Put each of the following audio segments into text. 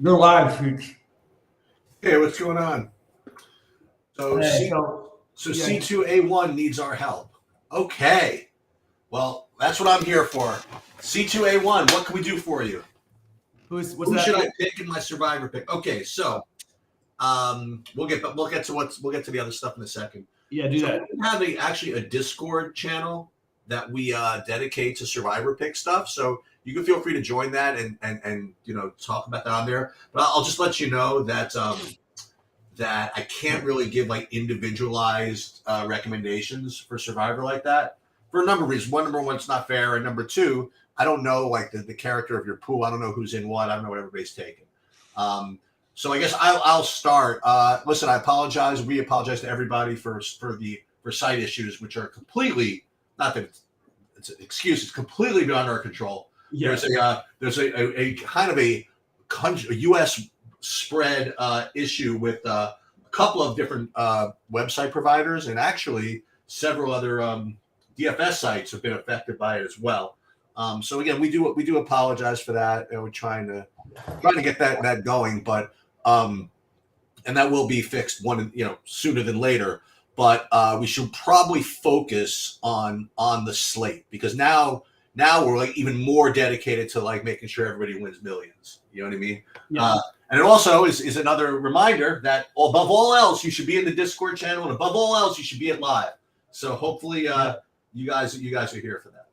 You're live, Shoots. Hey, what's going on? So Hey, C so so yeah, C2A1 needs our help. Okay. Well, that's what I'm here for. C2A1, what can we do for you? what's Who that? should I pick in my survivor pick? Okay, so we'll get to the other stuff in a second. Yeah, do So that. we have actually a Discord channel that we dedicate to survivor pick stuff. So you can feel free to join that and talk about that on there. But I'll just let you know that I can't really give like individualized recommendations for Survivor like that for a number of reasons. Number one, it's not fair, and number two, I don't know like the character of your pool. I don't know who's in what. I don't know what everybody's taking. So I guess I'll start. Listen, I apologize. We apologize to everybody for site issues, which are completely not that it's an excuse. It's completely beyond our control. Yeah. There's a kind of a U.S. spread issue with a couple of different website providers, and actually several other DFS sites have been affected by it as well. So again, we do apologize for that, and we're trying to get that going, but and that will be fixed sooner than later. But we should probably focus on the slate, because now we're like even more dedicated to like making sure everybody wins millions. You know what I mean? Yeah. And it also is another reminder that above all else, you should be in the Discord channel, and above all else, you should be at live. So hopefully, you guys are here for that.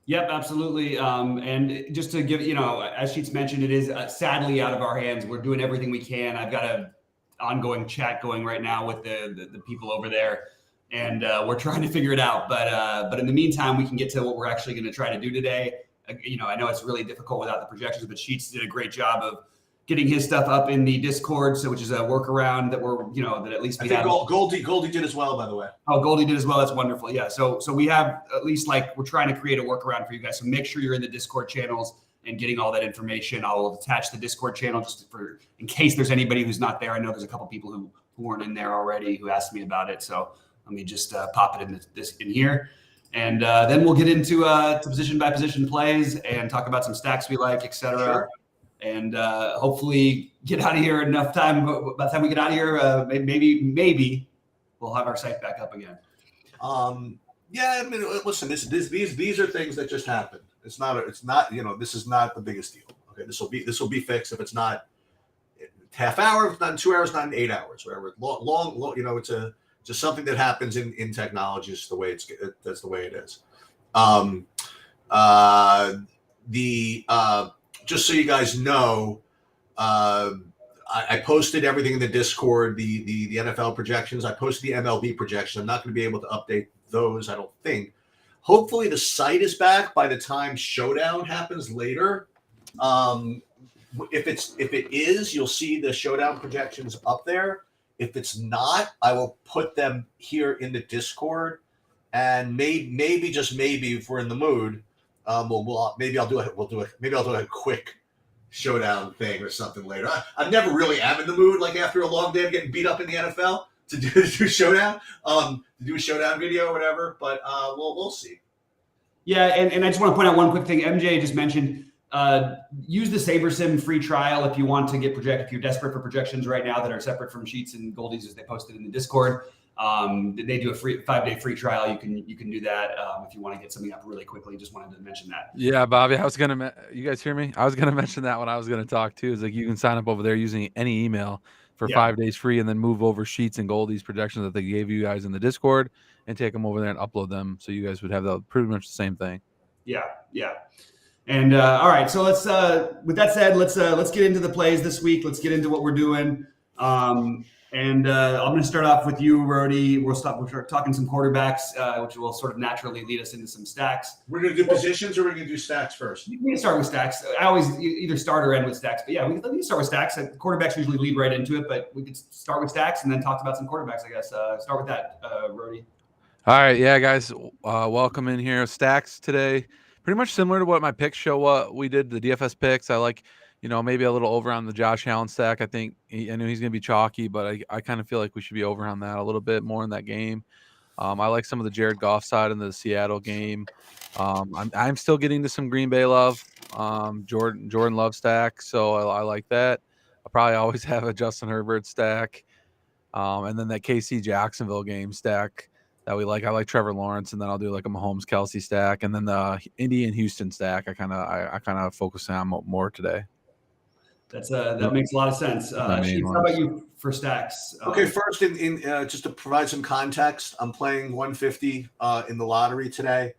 Yep, absolutely. And just to give, as Sheets mentioned, it is sadly out of our hands. We're doing everything we can. I've got an ongoing chat going right now with the people over there, and we're trying to figure it out. But in the meantime, we can get to what we're actually going to try to do today. I know it's really difficult without the projections, but Sheets did a great job of getting his stuff up in the Discord, which is a workaround that we're, that at least we have. Goldie did as well, by the way. Oh, Goldie did as well. That's wonderful. Yeah. So we have at least we're trying to create a workaround for you guys. So make sure you're in the Discord channels and getting all that information. I'll attach the Discord channel just in case there's anybody who's not there. I know there's a couple people who weren't in there already who asked me about it. So let me just pop it in here. And then we'll get into position by position plays and talk about some stacks we like, etc. Sure. And hopefully get out of here in enough time. By the time we get out of here, maybe we'll have our site back up again. Yeah, I mean, listen, these are things that just happen. It's not, this is not the biggest deal. Okay, this will be fixed if it's not half hour, if it's not in 2 hours, not in 8 hours, whatever. Long, it's just something that happens in technology. It's the way that's the way it is. Just so you guys know, I posted everything in the Discord, the NFL projections. I posted the MLB projection. I'm not going to be able to update those, I don't think. Hopefully the site is back by the time Showdown happens later. If it is, you'll see the Showdown projections up there. If it's not, I will put them here in the Discord, and maybe just maybe if we're in the mood, maybe I'll do a quick Showdown thing or something later. I never really am in the mood, like after a long day of getting beat up in the NFL, to do Showdown, to do a Showdown video or whatever. But we'll see. Yeah, and I just want to point out one quick thing. MJ just mentioned use the SaberSim free trial if you want to get projected. If you're desperate for projections right now that are separate from Sheets and Goldies as they posted in the Discord. They do a free 5-day free trial. You can do that if you want to get something up really quickly. Just wanted to mention that. Yeah, Bobby, you guys hear me? I was gonna mention that when I was gonna talk too. Is like you can sign up over there using any email for 5 days free, and then move over Sheets and Goldies projections that they gave you guys in the Discord and take them over there and upload them, so you guys would have pretty much the same thing. Yeah. And all right, so let's with that said, let's get into the plays this week. Let's get into what we're doing. And I'm going to start off with you, Rohde. We'll start talking some quarterbacks, which will sort of naturally lead us into some stacks. We're going to do positions, or we're going to do stacks first? We can start with stacks. I always either start or end with stacks. But yeah, we can start with stacks. Quarterbacks usually lead right into it, but we could start with stacks and then talk about some quarterbacks, I guess. Start with that, Rohde. All right, yeah, guys, welcome in here. Stacks today, pretty much similar to what my picks show. What we did, the DFS picks. I like, maybe a little over on the Josh Allen stack. I think I knew he's going to be chalky, but I kind of feel like we should be over on that a little bit more in that game. I like some of the Jared Goff side in the Seattle game. I'm still getting to some Green Bay love. Jordan Love stack, so I like that. I probably always have a Justin Herbert stack, and then that KC Jacksonville game stack that we like. I like Trevor Lawrence, and then I'll do like a Mahomes Kelsey stack, and then the Indy and Houston stack. I kind of focus on more today. That makes a lot of sense. Sheets, how about you for stacks? Okay, first, in just to provide some context, I'm playing 150 in the lottery today.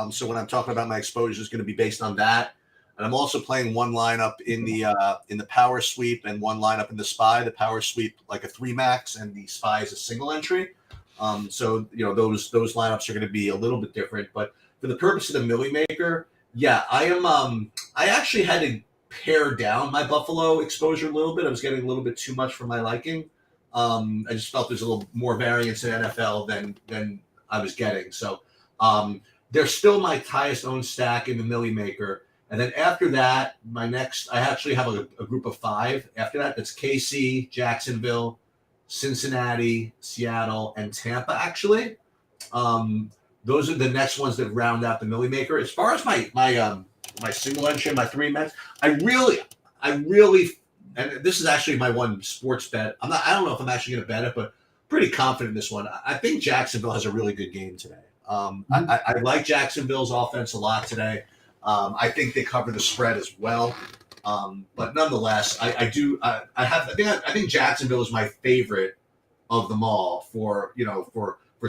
So when I'm talking about my exposure, is going to be based on that. And I'm also playing one lineup in the power sweep and one lineup in the spy. The power sweep like a 3 max, and the spy is a single entry. So those lineups are going to be a little bit different. But for the purpose of the Millie Maker, yeah, I am. I actually had to pare down my Buffalo exposure a little bit. I was getting a little bit too much for my liking. I just felt there's a little more variance in NFL than I was getting. So they're still my highest owned stack in the Millie Maker. And then after that, I actually have a group of 5. After that, that's KC, Jacksonville, Cincinnati, Seattle, and Tampa, actually. Those are the next ones that round out the Millie Maker. As far as my single entry, my 3 max, I really, and this is actually my one sports bet. I don't know if I'm actually going to bet it, but pretty confident in this one. I think Jacksonville has a really good game today. I like Jacksonville's offense a lot today. I think they cover the spread as well. But nonetheless, I think Jacksonville is my favorite of them all for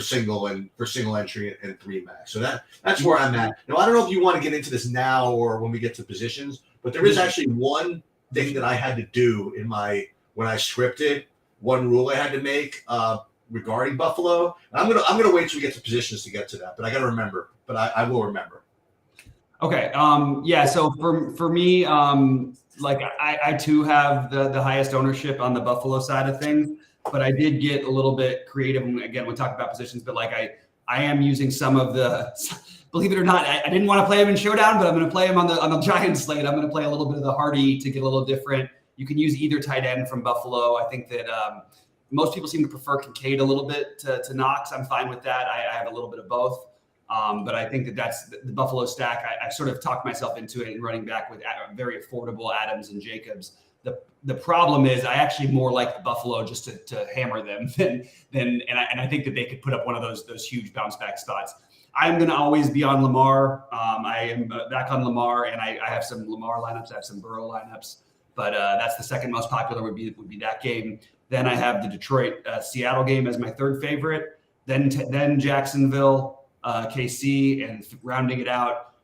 single entry and 3 max. So that's where I'm at. Now, I don't know if you want to get into this now or when we get to positions, but there is actually one thing that I had to do when I scripted, one rule I had to make regarding Buffalo. And I'm gonna wait till we get to positions to get to that, but I got to remember. But I will remember. Okay. Yeah. So for me, like I too have the highest ownership on the Buffalo side of things, but I did get a little bit creative. And again, we'll talk about positions, but like I am using some of the, believe it or not, I didn't want to play him in Showdown, but I'm going to play him on the Giants slate. I'm going to play a little bit of the Hardy to get a little different. You can use either tight end from Buffalo. I think that most people seem to prefer Kincaid a little bit to Knox. I'm fine with that. I have a little bit of both. But I think that's the Buffalo stack. I sort of talked myself into it and running back with very affordable Adams and Jacobs. The problem is I actually more like the Buffalo just to hammer them and I think that they could put up one of those huge bounce back spots. I'm going to always be on Lamar. I am back on Lamar, and I have some Lamar lineups. I have some Burrow lineups, but that's the second most popular would be that game. Then I have the Detroit Seattle game as my third favorite. Then Jacksonville. KC, and rounding it out,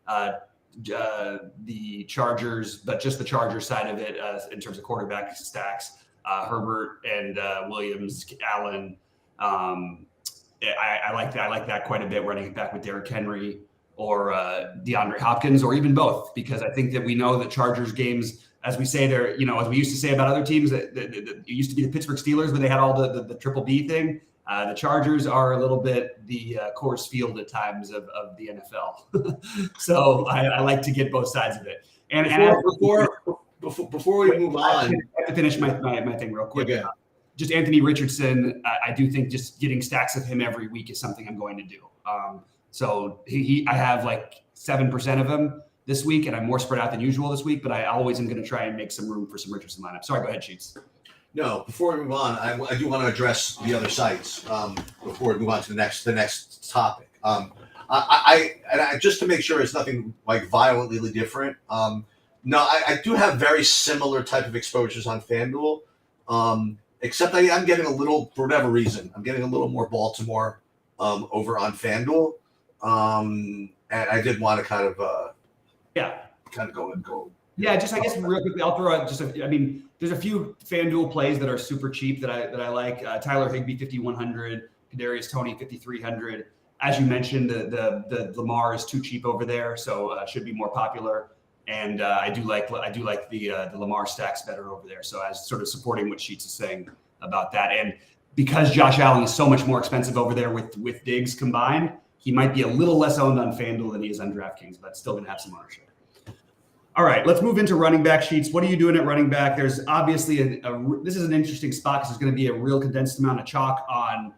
the Chargers, but just the Chargers side of it in terms of quarterback stacks, Herbert and Williams, Allen. I like that. I like that quite a bit. Running it back with Derrick Henry or DeAndre Hopkins, or even both, because I think that we know that Chargers games, as we say, they're as we used to say about other teams, that it used to be the Pittsburgh Steelers when they had all the triple B thing. The Chargers are a little bit the Coors Field at times of the NFL. So I like to get both sides of it. And before we move on, I have to finish my thing real quick. Yeah. Just Anthony Richardson, I do think just getting stacks of him every week is something I'm going to do. So I have like 7% of him this week, and I'm more spread out than usual this week, but I always am going to try and make some room for some Richardson lineup. Sorry, go ahead, Sheets. No, before we move on, I do want to address the other sites before we move on to the next topic. I just to make sure it's nothing like violently different. No, I do have very similar type of exposures on FanDuel, except I'm getting a little, for whatever reason, I'm getting a little more Baltimore over on FanDuel, and I did want to kind of go. Yeah, just I guess real quickly, I'll throw out there's a few FanDuel plays that are super cheap that I like. Tyler Higbee 5,100, Kadarius Toney 5,300. As you mentioned, the Lamar is too cheap over there, so should be more popular. And I do like the Lamar stacks better over there. So as sort of supporting what Sheets is saying about that, and because Josh Allen is so much more expensive over there with Diggs combined, he might be a little less owned on FanDuel than he is on DraftKings, but still going to have some ownership. All right, let's move into running back Sheets. What are you doing at running back? There's obviously this is an interesting spot because there's going to be a real condensed amount of chalk on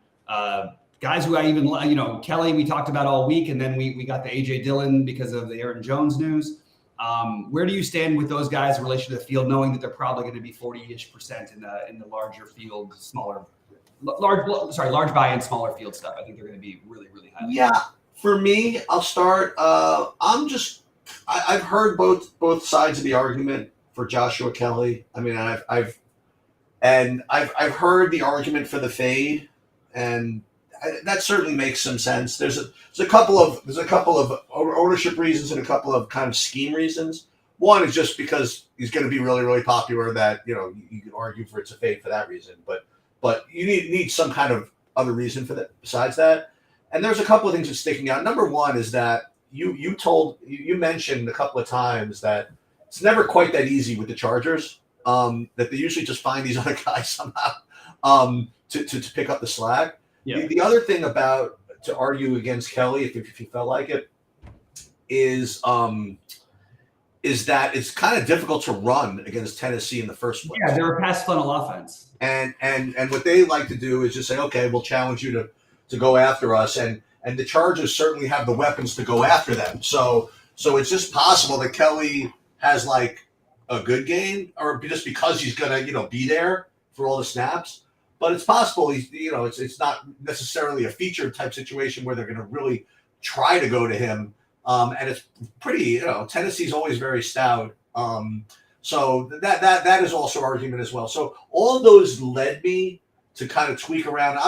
guys who I even Kelly we talked about all week, and then we got the AJ Dillon because of the Aaron Jones news. Where do you stand with those guys in relation to the field, knowing that they're probably going to be 40-ish% in the larger field, large buy-in, smaller field stuff? I think they're going to be really, really high. Yeah, for me, I'll start. I've heard both sides of the argument for Joshua Kelly. I mean, I've heard the argument for the fade, and that certainly makes some sense. There's a couple of ownership reasons and a couple of kind of scheme reasons. One is just because he's going to be really, really popular. That you can argue for it's a fade for that reason, but you need some kind of other reason for that besides that. And there's a couple of things that's sticking out. Number one is that you mentioned a couple of times that it's never quite that easy with the Chargers. That they usually just find these other guys somehow to pick up the slack. Yeah. The other thing to argue against Kelly, if you felt like it, is that it's kind of difficult to run against Tennessee in the first place. Yeah, they're a pass funnel offense. And what they like to do is just say, okay, we'll challenge you to go after us, and the Chargers certainly have the weapons to go after them. So it's just possible that Kelly has like a good game, or just because he's gonna be there for all the snaps. But it's possible it's not necessarily a feature type situation where they're going to really try to go to him. And it's pretty, Tennessee's always very stout. So that is also argument as well. So all of those led me to kind of tweak around.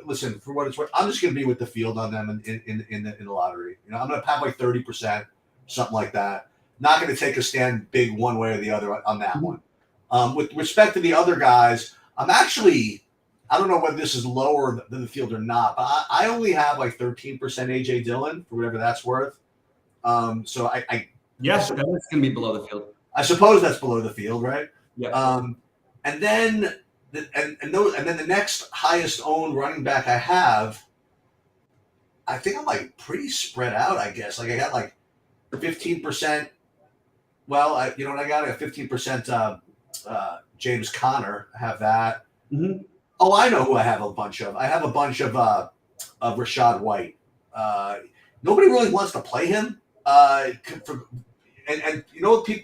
Listen, for what it's worth, I'm just going to be with the field on them in the lottery. I'm going to have like 30%, something like that. Not going to take a stand big one way or the other on that one. With respect to the other guys, I don't know whether this is lower than the field or not, but I only have like 13% AJ Dillon for whatever that's worth. So yes, that's going to be below the field. I suppose that's below the field, right? Yeah. And then the next highest owned running back I have, I think I'm like pretty spread out. I guess like I got like 15%. Well, I got a 15%. James Conner, I have that. Mm-hmm. Oh, I know who I have a bunch of. I have a bunch of Rashad White. Nobody really wants to play him. And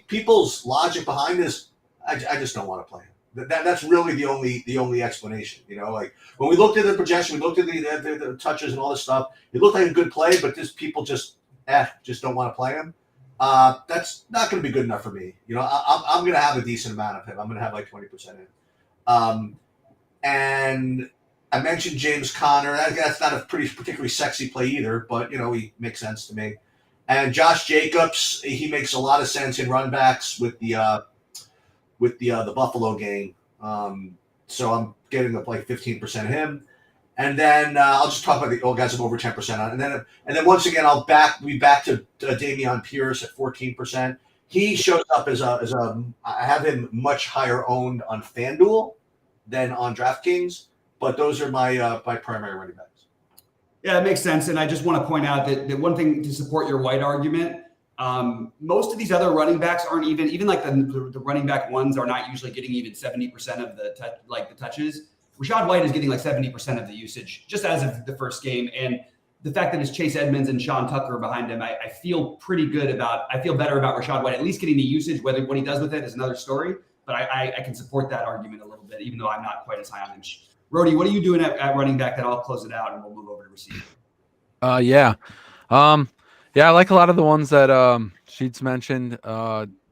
people's logic behind this, I just don't want to play him. That's really the only explanation. Like when we looked at the projection, we looked at the touches and all this stuff. It looked like a good play, but people just don't want to play him. That's not going to be good enough for me. I'm going to have a decent amount of him. I'm going to have like 20% in. And I mentioned James Conner. That's not a particularly sexy play either, but he makes sense to me. And Josh Jacobs, he makes a lot of sense in run backs with the Buffalo game. So I'm getting up like 15% of him. And then I'll just talk about the old guys of over 10% on. And then once again, I'll be back to Dameon Pierce at 14%. He shows up as I have him much higher owned on FanDuel than on DraftKings, but those are my primary running backs. Yeah, it makes sense. And I just want to point out that one thing to support your White argument, most of these other running backs aren't even like the running back ones are not usually getting even 70% of the touches. Rashad White is getting like 70% of the usage just as of the first game. And the fact that it's Chase Edmonds and Sean Tucker behind him, I feel better about Rashad White, at least getting the usage. Whether what he does with it is another story, but I can support that argument a little bit, even though I'm not quite as high on him. Rohde, what are you doing at running back? That I'll close it out and we'll move over to receiver. Yeah, I like a lot of the ones that Sheets mentioned.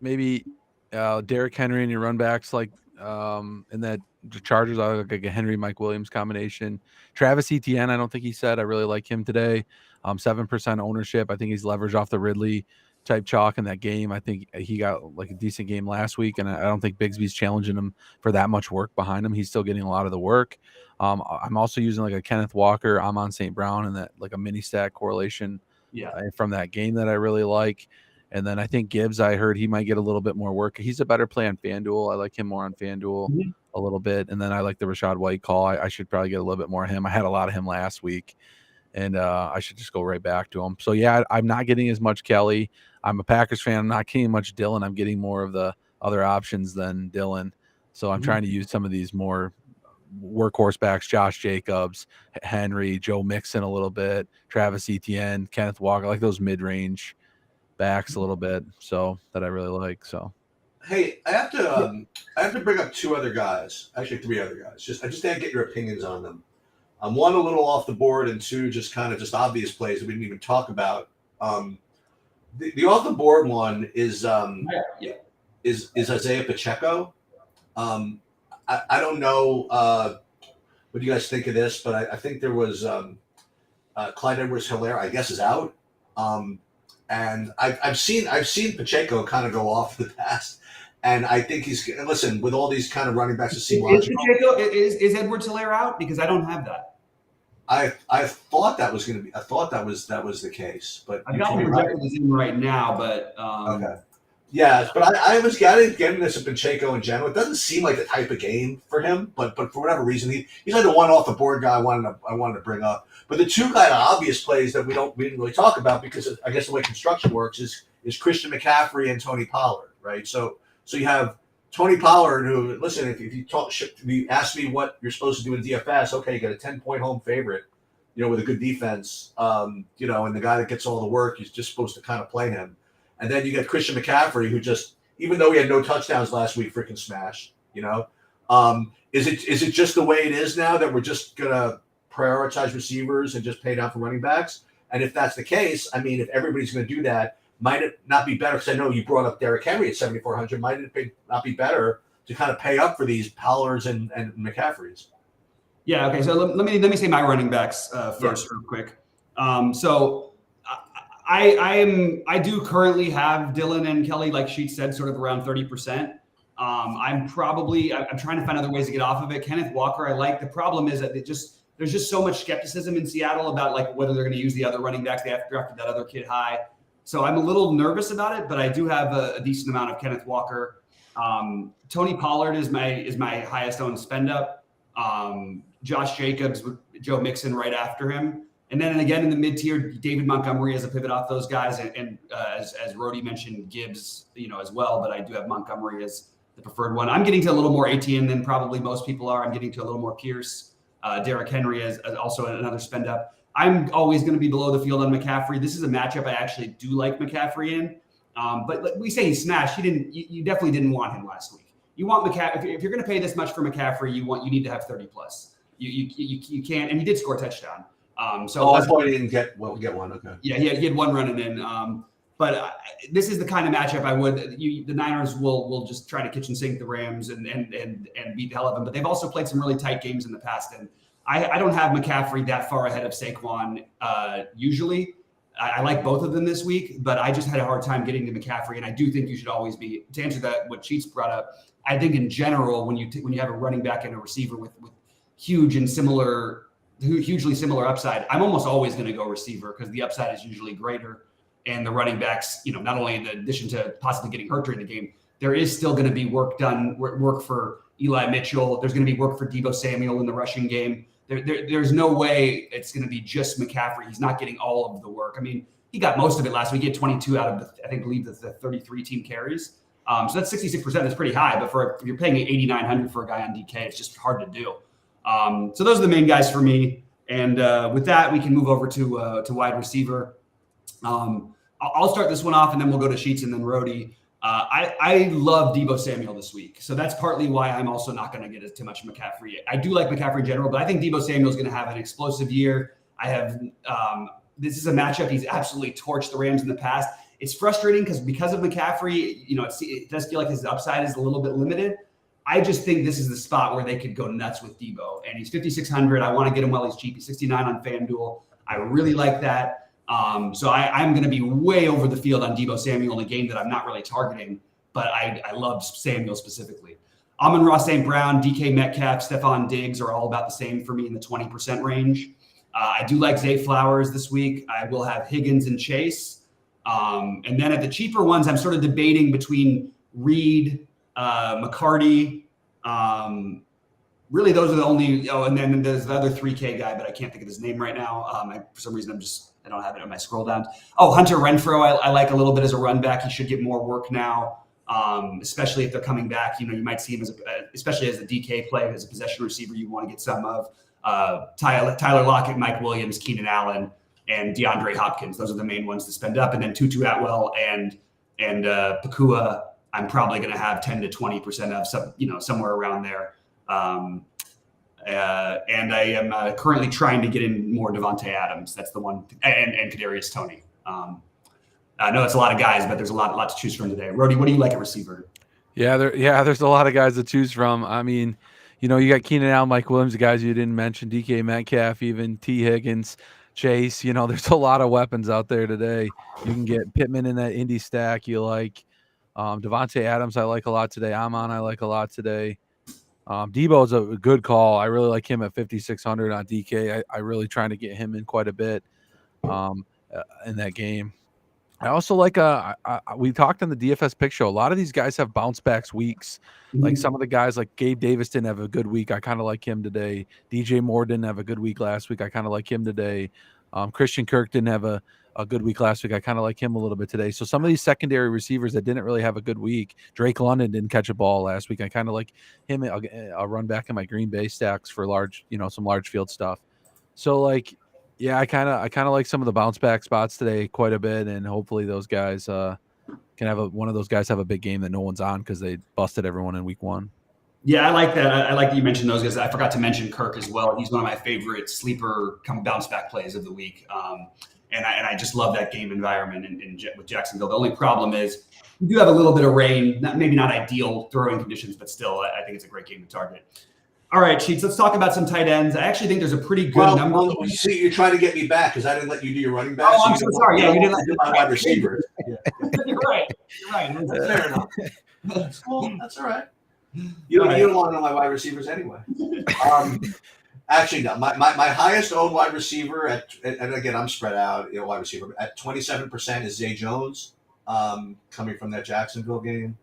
Maybe Derrick Henry and your run backs in that the Chargers are like a Henry Mike Williams combination. Travis Etienne, I don't think he said. I really like him today. 7% ownership. I think he's leveraged off the Ridley type chalk in that game. I think he got like a decent game last week, and I don't think Bigsby's challenging him for that much work behind him. He's still getting a lot of the work. I'm also using like a Kenneth Walker, Amon St. Brown, and that like a mini stack correlation from that game that I really like. And then I think Gibbs, I heard he might get a little bit more work. He's a better play on FanDuel. I like him more on FanDuel a little bit. And then I like the Rashad White call. I should probably get a little bit more of him. I had a lot of him last week, and I should just go right back to him. So, yeah, I'm not getting as much Kelly. I'm a Packers fan. I'm not getting much Dillon. I'm getting more of the other options than Dillon. So I'm trying to use some of these more workhorse backs, Josh Jacobs, Henry, Joe Mixon a little bit, Travis Etienne, Kenneth Walker, like those mid-range backs a little bit, so that I really like. So Hey, I have to bring up two other guys, actually three other guys. I just had to get your opinions on them. One a little off the board, and two just kind of just obvious plays that we didn't even talk about. The off the board one is Isaiah Pacheco. I don't know what do you guys think of this, but I think there was Clyde Edwards-Helaire, I guess, is out. And I've seen Pacheco kind of go off the past, and I think he's listen with all these kind of running backs to see is Edwards-Helaire out? Because I don't have that. I thought that was going to be. I thought that was the case, but I've got him projected as in right now. But okay, yeah, but I was getting this at Pacheco in general. It doesn't seem like the type of game for him, but for whatever reason, he's like the one off the board guy I wanted to bring up. But the two kind of obvious plays that we didn't really talk about because I guess the way construction works is Christian McCaffrey and Tony Pollard, right? So you have Tony Pollard, who, listen, if you ask me what you're supposed to do in DFS, okay, you get a 10-point home favorite, with a good defense, and the guy that gets all the work, he's just supposed to kind of play him. And then you get Christian McCaffrey, who just, even though he had no touchdowns last week, freaking smashed, Is it just the way it is now that we're just going to prioritize receivers and just pay down for running backs? And if that's the case, I mean, if everybody's going to do that, might it not be better? Because I know you brought up Derrick Henry at 7,400. Might it not be better to kind of pay up for these Pollards and McCaffreys? Yeah. Okay. So let me say my running backs first, real quick. So I do currently have Dylan and Kelly, like Sheets said, sort of around 30%. I'm trying to find other ways to get off of it. Kenneth Walker, I like. The problem is that there's just so much skepticism in Seattle about like whether they're going to use the other running backs. They have drafted that other kid high. So I'm a little nervous about it, but I do have a decent amount of Kenneth Walker. Tony Pollard is my highest owned spend up. Josh Jacobs with Joe Mixon right after him. And then again in the mid tier, David Montgomery as a pivot off those guys. And as Rohde mentioned, Gibbs, as well, but I do have Montgomery as the preferred one. I'm getting to a little more ATN than probably most people are. I'm getting to a little more Pierce. Derrick Henry as also another spend up. I'm always going to be below the field on McCaffrey. This is a matchup I actually do like McCaffrey in. But like we say he smashed. You definitely didn't want him last week. You want McCaffrey if you're going to pay this much for McCaffrey, you need to have 30 plus. You can't, and he did score a touchdown. I thought he didn't get one. Okay. Yeah, he had one running in. But this is the kind of matchup the Niners will just try to kitchen sink the Rams and beat the hell out of them. But they've also played some really tight games in the past, and I don't have McCaffrey that far ahead of Saquon usually. I like both of them this week, but I just had a hard time getting to McCaffrey, and I do think you should always be, to answer that what Cheats brought up. I think in general, when you have a running back and a receiver with hugely similar upside, I'm almost always going to go receiver because the upside is usually greater. And the running backs, not only in addition to possibly getting hurt during the game, there is still going to be work for Eli Mitchell. There's going to be work for Deebo Samuel in the rushing game. There's no way it's going to be just McCaffrey. He's not getting all of the work. I mean, he got most of it last week. He had 22 out of the 33 team carries. So that's 66%. That's pretty high. But if you're paying $8,900 for a guy on DK, it's just hard to do. So those are the main guys for me. And with that, we can move over to wide receiver. I'll start this one off, and then we'll go to Sheets and then Rohde. I love Deebo Samuel this week. So that's partly why I'm also not going to get too much McCaffrey. I do like McCaffrey in general, but I think Deebo Samuel is going to have an explosive year. This is a matchup he's absolutely torched the Rams in the past. It's frustrating because of McCaffrey, it does feel like his upside is a little bit limited. I just think this is the spot where they could go nuts with Deebo. And he's 5,600. I want to get him while he's cheap. He's 69 on FanDuel. I really like that. So I'm going to be way over the field on Deebo Samuel in a game that I'm not really targeting, but I love Samuel specifically. Amon-Ra St. Brown, DK Metcalf, Stephon Diggs are all about the same for me in the 20% range. I do like Zay Flowers this week. I will have Higgins and Chase. And then at the cheaper ones, I'm sort of debating between Reed, McCarty. Really, those are the only. Oh, and then there's the other 3K guy, but I can't think of his name right now. For some reason, I don't have it on my scroll down. Oh, Hunter Renfrow, I like a little bit as a run back. He should get more work now, especially if they're coming back. You might see him especially as a DK play, as a possession receiver. You want to get some of Tyler Lockett, Mike Williams, Keenan Allen. DeAndre Hopkins. Those are the main ones to spend up. And then Tutu Atwell and Pakua, I'm probably going to have 10 to 20% of, somewhere around there. And I am currently trying to get in more Devontae Adams. That's the one, and Kadarius Toney. I know it's a lot of guys, but there's a lot to choose from today. Rohde, what do you like at receiver? Yeah, there's a lot of guys to choose from. I mean, you got Keenan Allen, Mike Williams, the guys you didn't mention, DK Metcalf, even T. Higgins, Chase. There's a lot of weapons out there today. You can get Pittman in that Indy stack you like. Devontae Adams I like a lot today. Amon I like a lot today. Debo's a good call. I really like him at 5,600 on DK. I really trying to get him in quite a bit in that game. I also like we talked on the DFS pick show. A lot of these guys have bounce backs weeks. Like some of the guys like Gabe Davis didn't have a good week. I kind of like him today. DJ Moore didn't have a good week last week. I kind of like him today. Christian Kirk didn't have a good week last week. I kind of like him a little bit today. So some of these secondary receivers that didn't really have a good week. Drake London didn't catch a ball last week. I kind of like him. I'll run back in my Green Bay stacks for some large field stuff. So yeah, I kind of like some of the bounce back spots today quite a bit, and hopefully those guys can have one of those guys have a big game that no one's on because they busted everyone in week 1. Yeah, I like that. I like that you mentioned those guys. I forgot to mention Kirk as well. He's one of my favorite sleeper bounce back plays of the week. And I just love that game environment with Jacksonville. The only problem is you do have a little bit of rain, maybe not ideal throwing conditions, but still, I think it's a great game to target. All right, Cheats, let's talk about some tight ends. I actually think there's a pretty good number. Well, you see, you're trying to get me back because I didn't let you do your running back. Oh, I'm so sorry. Yeah, you didn't let my wide receivers. Yeah. You're right. That's fair enough. That's cool. That's all right. You don't want to know my wide receivers anyway. Actually, no. My highest owned wide receiver and again, I'm spread out. Wide receiver at 27% is Zay Jones, coming from that Jacksonville game.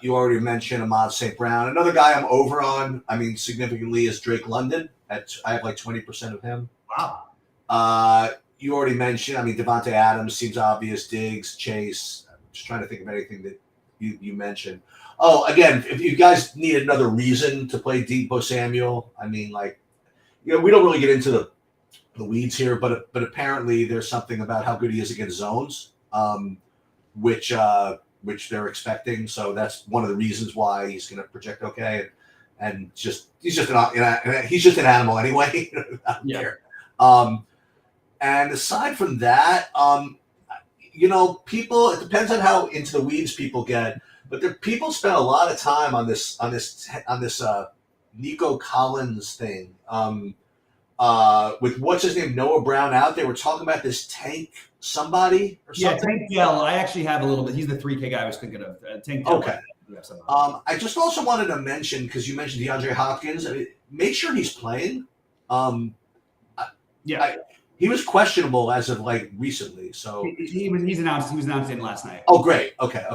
You already mentioned Ahmad St. Brown. Another guy I'm over on, significantly, is Drake London. I have 20% of him. Wow. You already mentioned, Devontae Adams seems obvious. Diggs, Chase. I'm just trying to think of anything that you mentioned. Oh, again, if you guys need another reason to play Deebo Samuel, we don't really get into the weeds here, but apparently there's something about how good he is against zones, which they're expecting. So that's one of the reasons why he's going to project okay. And he's just an animal anyway. Yeah. And aside from that, people, it depends on how into the weeds people get, but people spend a lot of time on this Nico Collins thing. With what's his name, Noah Brown out there, we're talking about this Tank somebody or something. Yeah, Tank Dell. I actually have a little bit. He's the 3K guy I was thinking of. Tank Dell. Okay. I just also wanted to mention, because you mentioned DeAndre Hopkins. Make sure he's playing. He was questionable as of recently. So he's announced. He was announced in last night. Oh, great. Okay.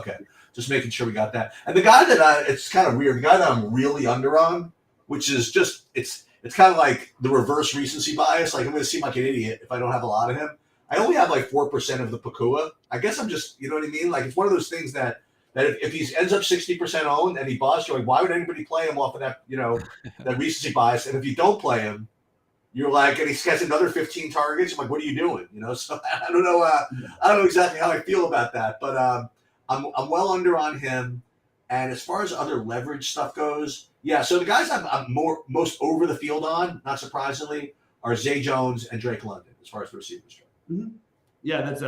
Just making sure we got that. And the guy that it's kind of weird. The guy that I'm really under on, which is just it's kind of like the reverse recency bias. I'm going to seem like an idiot if I don't have a lot of him. I only have 4% of the Pakua. I guess I'm just, you know what I mean? It's one of those things that if he ends up 60% owned and he busts, you're like, why would anybody play him off of that, that recency bias? And if you don't play him, you're like, and he gets another 15 targets. I'm like, what are you doing? So I don't know. I don't know exactly how I feel about that, but I'm well under on him. And as far as other leverage stuff goes, yeah. So the guys I'm most over the field on, not surprisingly, are Zay Jones and Drake London as far as the receivers go. Mm-hmm. Yeah, that's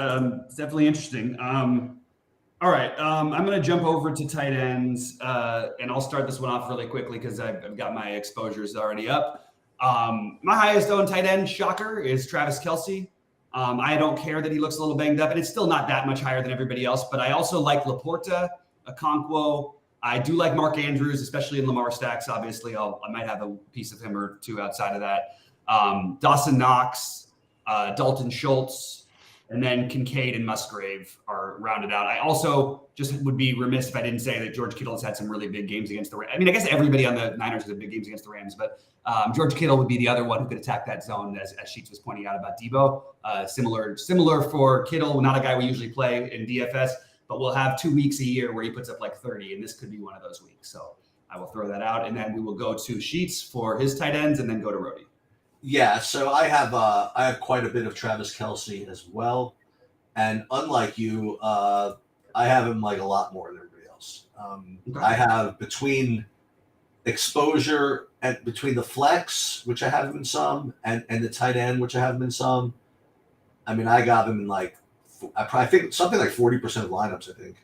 definitely interesting. All right, I'm going to jump over to tight ends, and I'll start this one off really quickly because I've got my exposures already up. My highest owned tight end, shocker, is Travis Kelce. I don't care that he looks a little banged up, and it's still not that much higher than everybody else, but I also like Laporta, Okonkwo. I do like Mark Andrews, especially in Lamar stacks. Obviously, I might have a piece of him or two outside of that. Dawson Knox, Dalton Schultz, and then Kincaid and Musgrave are rounded out. I also just would be remiss if I didn't say that George Kittle has had some really big games against the Rams. I guess everybody on the Niners has had big games against the Rams, but George Kittle would be the other one who could attack that zone, as Sheets was pointing out about Debo. Similar for Kittle, not a guy we usually play in DFS, but we'll have 2 weeks a year where he puts up 30, and this could be one of those weeks. So I will throw that out, and then we will go to Sheets for his tight ends and then go to Rohde. Yeah, so I have quite a bit of Travis Kelsey as well, and unlike you, I have him like a lot more than everybody else. Okay. I have between exposure and between the flex, which I have him in some, and the tight end, which I have him in some. I mean, I got him in like I think something like 40% of lineups. I think.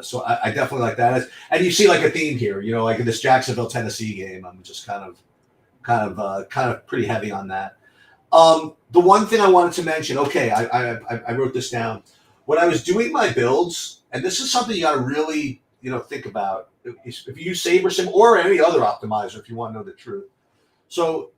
So I definitely like that, and you see like a theme here. You know, like in this Jacksonville Tennessee game, I'm just kind of pretty heavy on that. The one thing I wanted to mention, okay, I wrote this down when I was doing my builds, and this is something you got to really think about if you use SaberSim or any other optimizer if you want to know the truth. So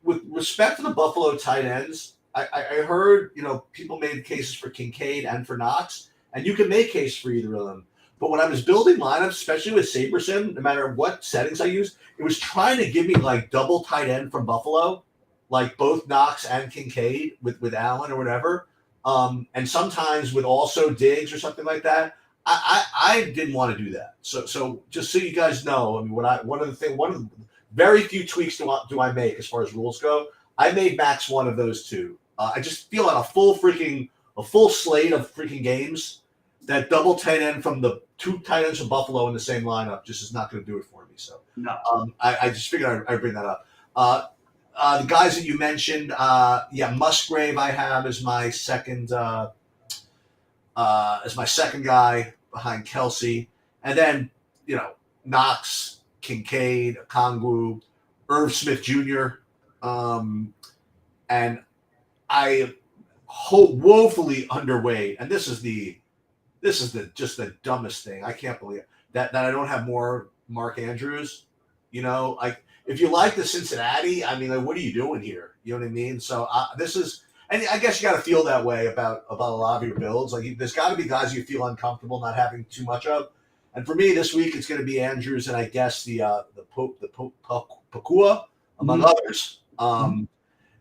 with respect to the Buffalo tight ends, I heard people made cases for Kincaid and for Knox, and you can make case for either of them. But when I was building lineups, especially with SaberSim, no matter what settings I used, it was trying to give me like double tight end from Buffalo, like both Knox and Kincaid with Allen or whatever, and sometimes with also Diggs or something like that. I didn't want to do that. So just so you guys know, I mean, one of the very few tweaks do I make as far as rules go. I made max one of those two. I just feel on a full slate of freaking games that double tight end from the two tight ends from Buffalo in the same lineup just is not going to do it for me. So No. I just figured I'd bring that up. The guys that you mentioned, Musgrave I have as my second guy behind Kelsey, and then Knox, Kincaid, Kongwu, Irv Smith Jr. And I woefully underweight, and this is just the dumbest thing. I can't believe it, that I don't have more Mark Andrews. Like if you like the Cincinnati, I mean, like, what are you doing here? You know what I mean? So this is, and I guess you got to feel that way about a lot of your builds. Like there's got to be guys you feel uncomfortable not having too much of. And for me this week, it's going to be Andrews and I guess the Pakua among others.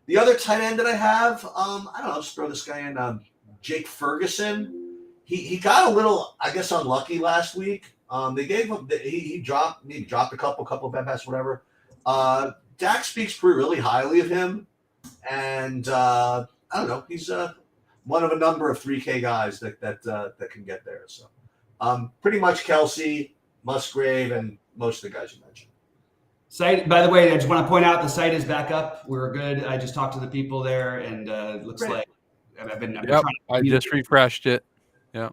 The other tight end that I have, I don't know, just throw this guy in, Jake Ferguson. He got a little, I guess, unlucky last week. They gave him he dropped a couple of bad passes, whatever. Dak speaks really highly of him, and I don't know, he's one of a number of 3K guys that can get there. So pretty much Kelsey, Musgrave, and most of the guys you mentioned. Site, by the way, I just want to point out the site is back up. We're good. I just talked to the people there, and it looks like I've been trying to. I just refreshed it. Yeah.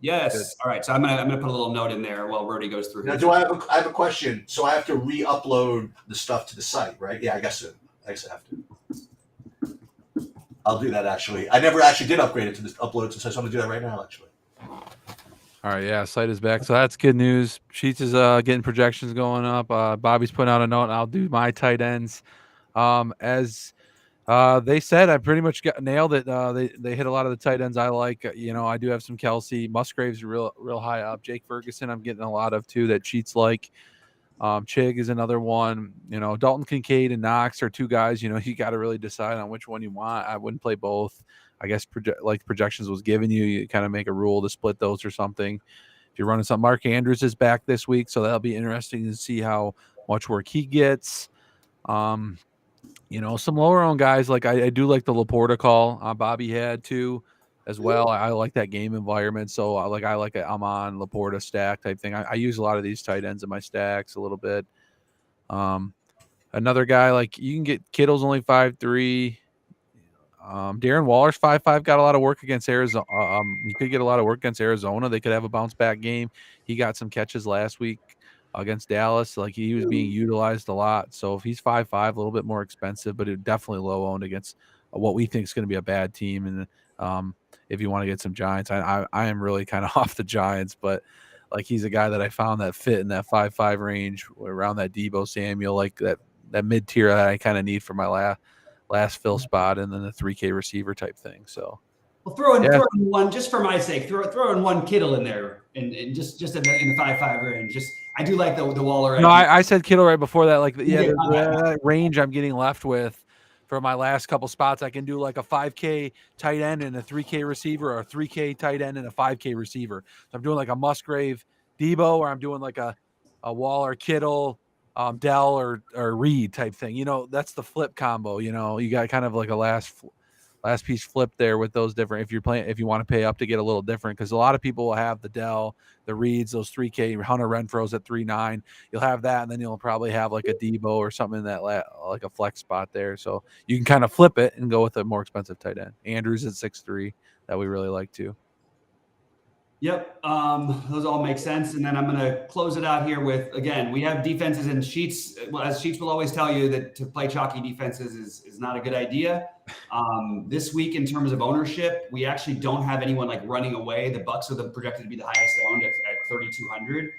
Yes. Good. All right. So I'm gonna put a little note in there while Rohde goes through. Now, I have a question? So I have to re-upload the stuff to the site, right? Yeah, I guess so. I guess I have to. I'll do that actually. I never actually did upgrade it to this upload, so I'm going to do that right now actually. All right, yeah, site is back, so that's good news. Sheets is getting projections going up. Bobby's putting out a note, and I'll do my tight ends. As they said, I pretty much nailed it. They hit a lot of the tight ends I like. I do have some Kelsey. Musgrave's real high up. Jake Ferguson, I'm getting a lot of too that Cheats like. Chig is another one. Dalton Kincaid and Knox are two guys. You got to really decide on which one you want. I wouldn't play both. I guess projections was giving you kind of make a rule to split those or something. If you're running something, Mark Andrews is back this week, so that'll be interesting to see how much work he gets. Some lower owned guys, like I do like the Laporta call Bobby had too as well. I like that game environment. So I'm on Laporta stack type thing. I use a lot of these tight ends in my stacks a little bit. Another guy, like you can get Kittle's only 5'3". Darren Waller's 5'5", got a lot of work against Arizona. He could get a lot of work against Arizona. They could have a bounce back game. He got some catches last week against Dallas. Like he was being utilized a lot. So if he's 5'5", a little bit more expensive, but it definitely low owned against what we think is going to be a bad team. And if you want to get some Giants, I am really kind of off the Giants, but like he's a guy that I found that fit in that 5'5" range around that Deebo Samuel, like that mid tier that I kind of need for my last fill spot, and then the 3K receiver type thing. So, well, throw in one just for my sake. Throw in one Kittle in there, and just in the 5'5" range. I do like the Waller. No, I said Kittle right before that. Like that range I'm getting left with for my last couple spots. I can do like a 5K tight end and a 3K receiver, or a 3K tight end and a 5K receiver. So I'm doing like a Musgrave Debo, or I'm doing like a Waller Kittle, Dell or Reed type thing. You know, that's the flip combo. You know, you got kind of like a last piece flip there with those different. If you want to pay up to get a little different, because a lot of people will have the Dell, the Reeds, those 3K Hunter Renfro's at 3.9. You'll have that, and then you'll probably have like a Debo or something in that like a flex spot there. So you can kind of flip it and go with a more expensive tight end. Andrews at 6.3 that we really like too. Yep. Those all make sense. And then I'm going to close it out here with, again, we have defenses and Sheets. Well, as Sheets will always tell you, that to play chalky defenses is not a good idea. This week, in terms of ownership, we actually don't have anyone like running away. The Bucks are projected to be the highest owned at 3,200.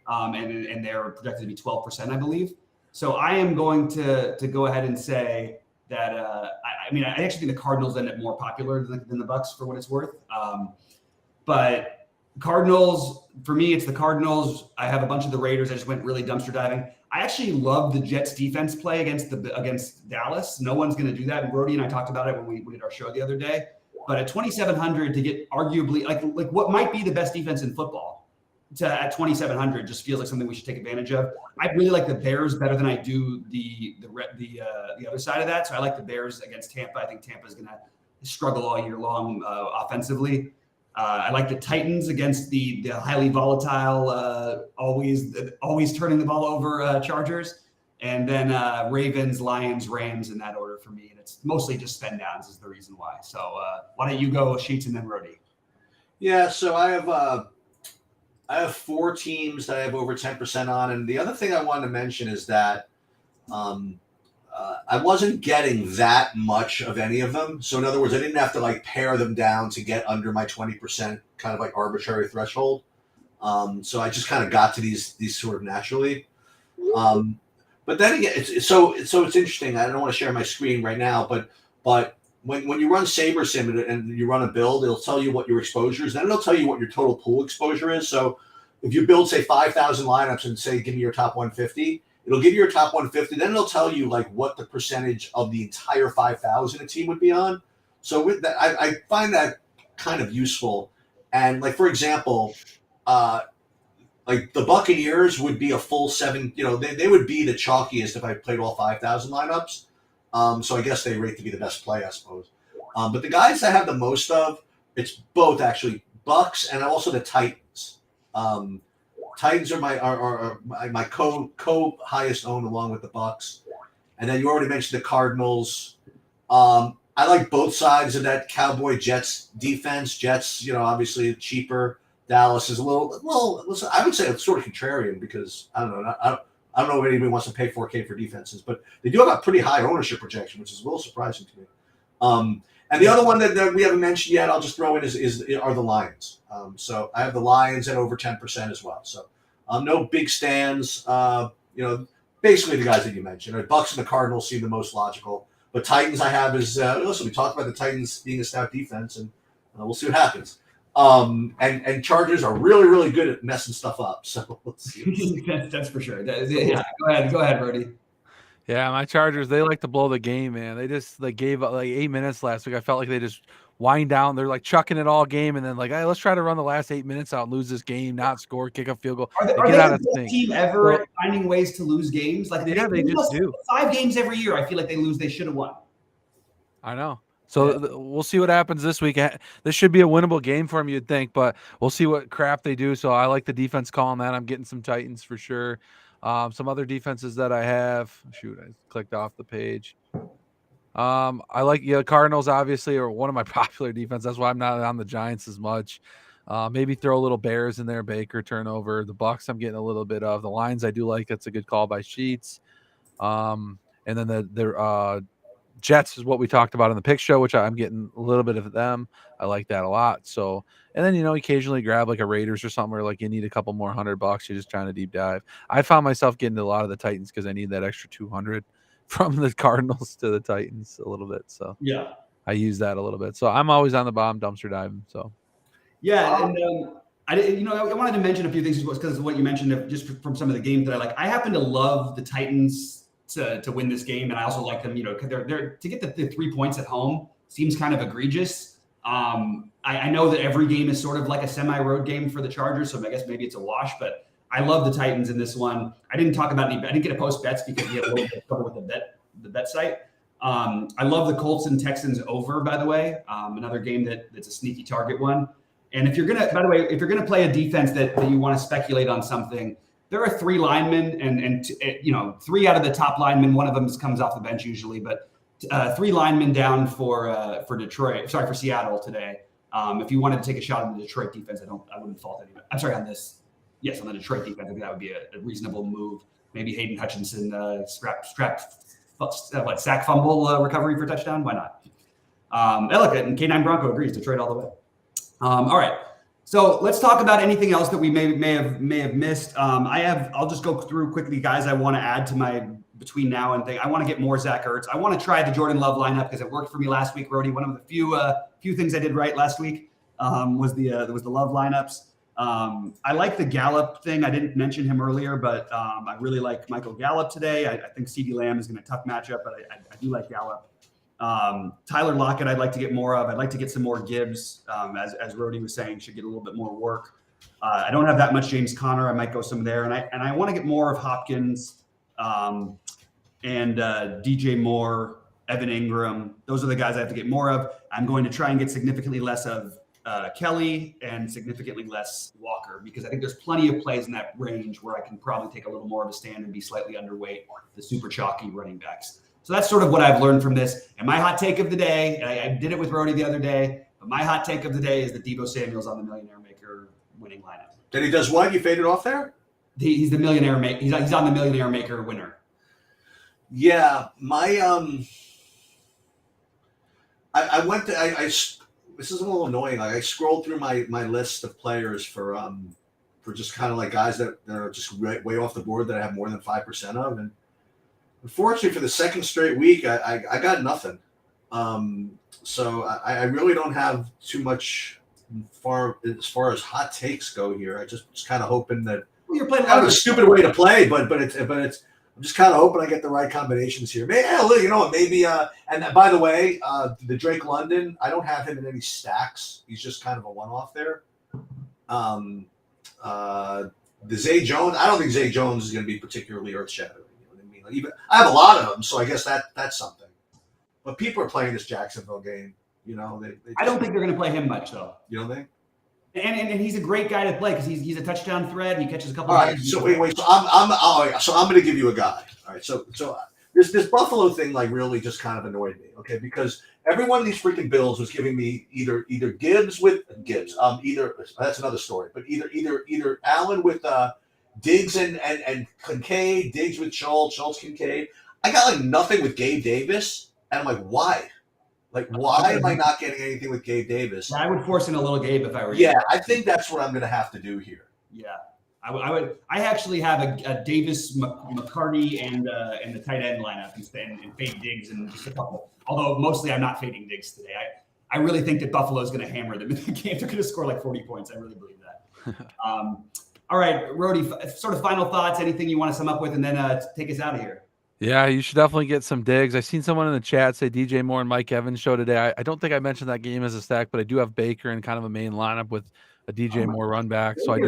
And they're projected to be 12%, I believe. So I am going to go ahead and say that, I actually think the Cardinals end up more popular than the Bucks for what it's worth. But Cardinals, for me, it's the Cardinals. I have a bunch of the Raiders. I just went really dumpster diving. I actually love the Jets defense play against Dallas. No one's going to do that. And Rohde and I talked about it when we did our show the other day. But at 2,700 to get arguably like what might be the best defense in football at 2,700 just feels like something we should take advantage of. I really like the Bears better than I do the other side of that. So I like the Bears against Tampa. I think Tampa is going to struggle all year long offensively. I like the Titans against the highly volatile, always turning the ball over Chargers, and then Ravens, Lions, Rams in that order for me. And it's mostly just spend downs is the reason why. So why don't you go Sheets and then Rohde? Yeah, so I have 4 teams that I have over 10% on, and the other thing I wanted to mention is that I wasn't getting that much of any of them. So in other words, I didn't have to like pare them down to get under my 20% kind of like arbitrary threshold. So I just kind of got to these sort of naturally. But then again, it's interesting. I don't want to share my screen right now, but when you run SaberSim and you run a build, it'll tell you what your exposure is. Then it'll tell you what your total pool exposure is. So if you build, say, 5,000 lineups and say, give me your top 150, it'll give you your top 150. Then it'll tell you like what the percentage of the entire 5,000 a team would be on. So with that, I find that kind of useful. And like, for example, like the Buccaneers would be a full 7, they would be the chalkiest if I played all 5,000 lineups. So I guess they rate to be the best play, I suppose. But the guys I have the most of, it's both actually Bucks and also the Titans. Titans are my co highest owned along with the Bucks, and then you already mentioned the Cardinals. I like both sides of that Cowboy Jets defense. Jets, obviously cheaper. Dallas is a little. Listen, I would say it's sort of contrarian because I don't know. I don't know if anybody wants to pay $4K for defenses, but they do have a pretty high ownership projection, which is a little surprising to me. And the other one that we haven't mentioned yet, I'll just throw in are the Lions. So I have the Lions at over 10% as well. So no big stands. Basically the guys that you mentioned. Bucks and the Cardinals seem the most logical. But Titans I have is listen. We talked about the Titans being a stout defense, and we'll see what happens. And Chargers are really, really good at messing stuff up. So let's see. That's for sure. Yeah, go ahead, Rohde. Yeah, my Chargers, they like to blow the game, man. They gave up like 8 minutes last week. I felt like they just wind down. They're like chucking it all game, and then like, hey, let's try to run the last 8 minutes out and lose this game, not score, kick a field goal. Are they the best team ever at finding ways to lose games? Like yeah, they just do. 5 games every year. I feel like they should have won. I know. So we'll see what happens this week. This should be a winnable game for them, you'd think, but we'll see what crap they do. So I like the defense calling that. I'm getting some Titans for sure. Some other defenses that I have. Shoot, I clicked off the page. I like Cardinals obviously are one of my popular defense. That's why I'm not on the Giants as much. Maybe throw a little Bears in there, Baker turnover. The Bucks I'm getting a little bit of. The Lions I do like. That's a good call by Sheets. And then the Jets is what we talked about in the pick show, which I'm getting a little bit of them. I like that a lot. So, and then, occasionally grab like a Raiders or something where like you need a couple more $100. You're just trying to deep dive. I found myself getting to a lot of the Titans because I need that extra 200 from the Cardinals to the Titans a little bit. So yeah, I use that a little bit. So I'm always on the bottom dumpster diving. So yeah. And I wanted to mention a few things because of what you mentioned just from some of the games that I like. I happen to love the Titans to win this game, and I also like them. They're to get the 3 points at home seems kind of egregious. I know that every game is sort of like a semi-road game for the Chargers, so I guess maybe it's a wash. But I love the Titans in this one. I didn't talk about any. I didn't get to post bets because we had a little bit of trouble with the bet site. I love the Colts and Texans over, by the way. Another game that's a sneaky target one. And if you're gonna play a defense that you want to speculate on something, there are 3 linemen, and 3 out of the top linemen. One of them comes off the bench usually, but 3 linemen down for Detroit. Sorry, for Seattle today. If you wanted to take a shot on the Detroit defense, I wouldn't fault anyone. I'm sorry on this. Yes, on the Detroit defense, I think that would be a reasonable move. Maybe Hayden Hutchinson sack fumble recovery for touchdown. Why not? Look, and K9 Bronco agrees. Detroit all the way. All right. So let's talk about anything else that we may have missed. I'll just go through quickly, guys. I want to add to my between now and thing. I want to get more Zach Ertz. I want to try the Jordan Love lineup because it worked for me last week, Rohde. One of the few things I did right last week was the Love lineups. I like the Gallup thing. I didn't mention him earlier, but I really like Michael Gallup today. I think CeeDee Lamb is going to tough matchup, but I do like Gallup. Tyler Lockett, I'd like to get more of. I'd like to get some more Gibbs, as Rohde was saying, should get a little bit more work. I don't have that much James Conner. I might go some there, and I want to get more of Hopkins and DJ Moore, Evan Ingram. Those are the guys I have to get more of. I'm going to try and get significantly less of Kelly and significantly less Walker, because I think there's plenty of plays in that range where I can probably take a little more of a stand and be slightly underweight the super chalky running backs. So that's sort of what I've learned from this. And my hot take of the day, and I did it with Rohde the other day, but my hot take of the day is that Deebo Samuel's on the Millionaire Maker winning lineup. Then he does what? You faded off there? He's the Millionaire Maker. He's on the Millionaire Maker winner. Yeah, my I went to this is a little annoying. Like I scrolled through my list of players for just kind of like guys that are just way off the board that I have more than 5% of, and unfortunately for the second straight week I got nothing. So I really don't have too much as far as hot takes go here. I just kind of hoping that You're playing kind of a stupid way to play, but it's I'm just kind of hoping I get the right combinations here. Maybe, maybe. And by the way, the Drake London, I don't have him in any stacks. He's just kind of a one-off there. The Zay Jones, I don't think Zay Jones is going to be particularly earth-shattering. You know what I mean? Like, even I have a lot of them, so I guess that's something. But people are playing this Jacksonville game. You know, they I don't think they're going to play him much, though. You don't think? And he's a great guy to play because he's a touchdown threat. He catches a couple. All right, so wait. So I'm going to give you a guy. All right, so this Buffalo thing like really just kind of annoyed me. Okay, because every one of these freaking Bills was giving me either Gibbs with Gibbs. Either that's another story, but either Allen with Diggs and Kincaid, Diggs with Schultz Kincaid. I got like nothing with Gabe Davis, and I'm like, why? Like, why am I not getting anything with Gabe Davis? I would force in a little Gabe if I were you. Yeah, I think that's what I'm going to have to do here. Yeah, I would. I actually have a Davis, McCarty, and the tight end lineup and fade Diggs and just a couple. Although mostly I'm not fading Diggs today. I really think that Buffalo is going to hammer them in the game. They're going to score like 40 points. I really believe that. All right, Rohde, sort of final thoughts. Anything you want to sum up with, and then take us out of here. Yeah, you should definitely get some digs. I've seen someone in the chat say DJ Moore and Mike Evans show today. I don't think I mentioned that game as a stack, but I do have Baker in kind of a main lineup with a DJ Moore run back. So I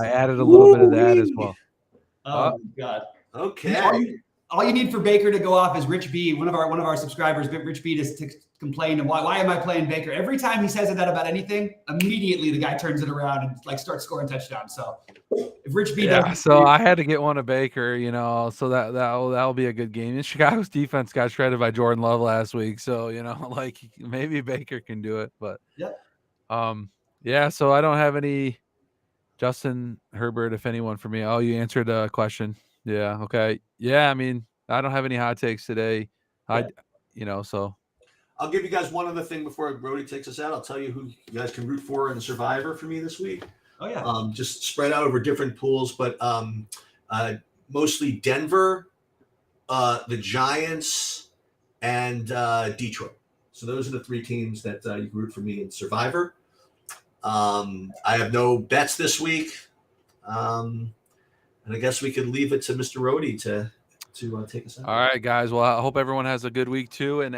added a little bit of that as well. Oh, my God. Okay. All you need for Baker to go off is Rich B, one of our subscribers, Rich B, to complain. And why am I playing Baker? Every time he says that about anything, immediately the guy turns it around and like starts scoring touchdowns. So if Rich B does, so I had to get one of Baker, so that'll be a good game. And Chicago's defense got shredded by Jordan Love last week, so like maybe Baker can do it. But so I don't have any Justin Herbert, if anyone, for me. Oh, you answered a question. Yeah. Okay. Yeah. I mean, I don't have any hot takes today. So. I'll give you guys one other thing before Rohde takes us out. I'll tell you who you guys can root for in Survivor for me this week. Oh yeah. Just spread out over different pools, but mostly Denver, the Giants, and Detroit. So those are the 3 teams that you can root for me in Survivor. I have no bets this week. And I guess we could leave it to Mr. Rohde to take us out. All right, guys. Well, I hope everyone has a good week too. And